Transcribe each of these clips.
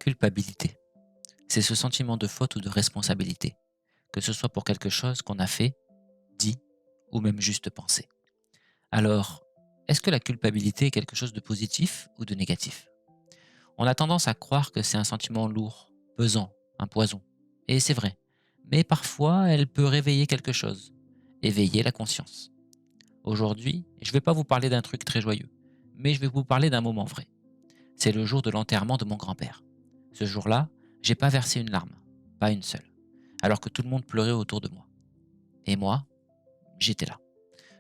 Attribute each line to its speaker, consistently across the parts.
Speaker 1: Culpabilité. C'est ce sentiment de faute ou de responsabilité, que ce soit pour quelque chose qu'on a fait, dit ou même juste pensé. Alors, est-ce que la culpabilité est quelque chose de positif ou de négatif? On a tendance à croire que c'est un sentiment lourd, pesant, un poison. Et c'est vrai. Mais parfois, elle peut réveiller quelque chose, éveiller la conscience. Aujourd'hui, je ne vais pas vous parler d'un truc très joyeux, mais je vais vous parler d'un moment vrai. C'est le jour de l'enterrement de mon grand-père. Ce jour-là, j'ai pas versé une larme, pas une seule, alors que tout le monde pleurait autour de moi. Et moi, j'étais là.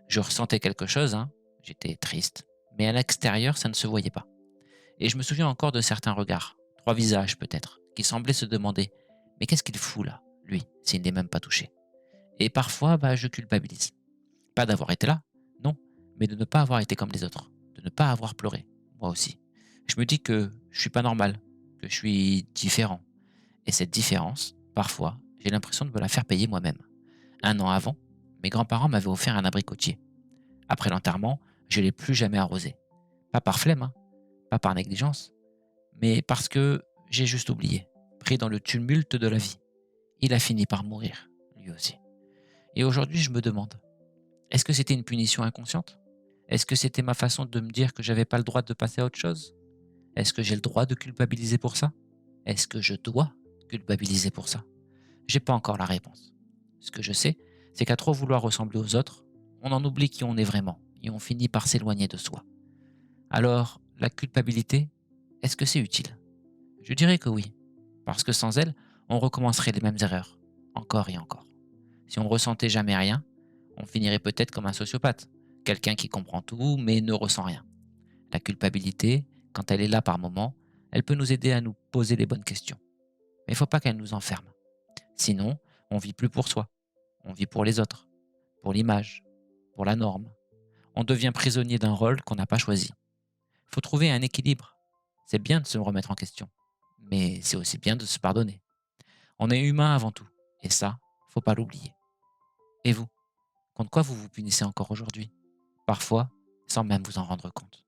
Speaker 1: Je ressentais quelque chose, hein, j'étais triste, mais à l'extérieur, ça ne se voyait pas. Et je me souviens encore de certains regards, trois visages peut-être, qui semblaient se demander: mais qu'est-ce qu'il fout là, lui, s'il n'est même pas touché? Et parfois, je culpabilise. Pas d'avoir été là, non, mais de ne pas avoir été comme les autres, de ne pas avoir pleuré, moi aussi. Je me dis que je suis pas normal, que je suis différent. Et cette différence, parfois, j'ai l'impression de me la faire payer moi-même. Un an avant, mes grands-parents m'avaient offert un abricotier. Après l'enterrement, je ne l'ai plus jamais arrosé. Pas par flemme, hein, pas par négligence, mais parce que j'ai juste oublié, pris dans le tumulte de la vie. Il a fini par mourir, lui aussi. Et aujourd'hui, je me demande, est-ce que c'était une punition inconsciente? Est-ce que c'était ma façon de me dire que j'avais pas le droit de passer à autre chose? Est-ce que j'ai le droit de culpabiliser pour ça? Est-ce que je dois culpabiliser pour ça? J'ai pas encore la réponse. Ce que je sais, c'est qu'à trop vouloir ressembler aux autres, on en oublie qui on est vraiment et on finit par s'éloigner de soi. Alors, la culpabilité, est-ce que c'est utile? Je dirais que oui, parce que sans elle, on recommencerait les mêmes erreurs, encore et encore. Si on ne ressentait jamais rien, on finirait peut-être comme un sociopathe, quelqu'un qui comprend tout mais ne ressent rien. La culpabilité, quand elle est là par moments, elle peut nous aider à nous poser les bonnes questions. Mais il ne faut pas qu'elle nous enferme. Sinon, on vit plus pour soi, on vit pour les autres, pour l'image, pour la norme. On devient prisonnier d'un rôle qu'on n'a pas choisi. Il faut trouver un équilibre. C'est bien de se remettre en question, mais c'est aussi bien de se pardonner. On est humain avant tout, et ça, faut pas l'oublier. Et vous, contre quoi vous vous punissez encore aujourd'hui? Parfois, sans même vous en rendre compte.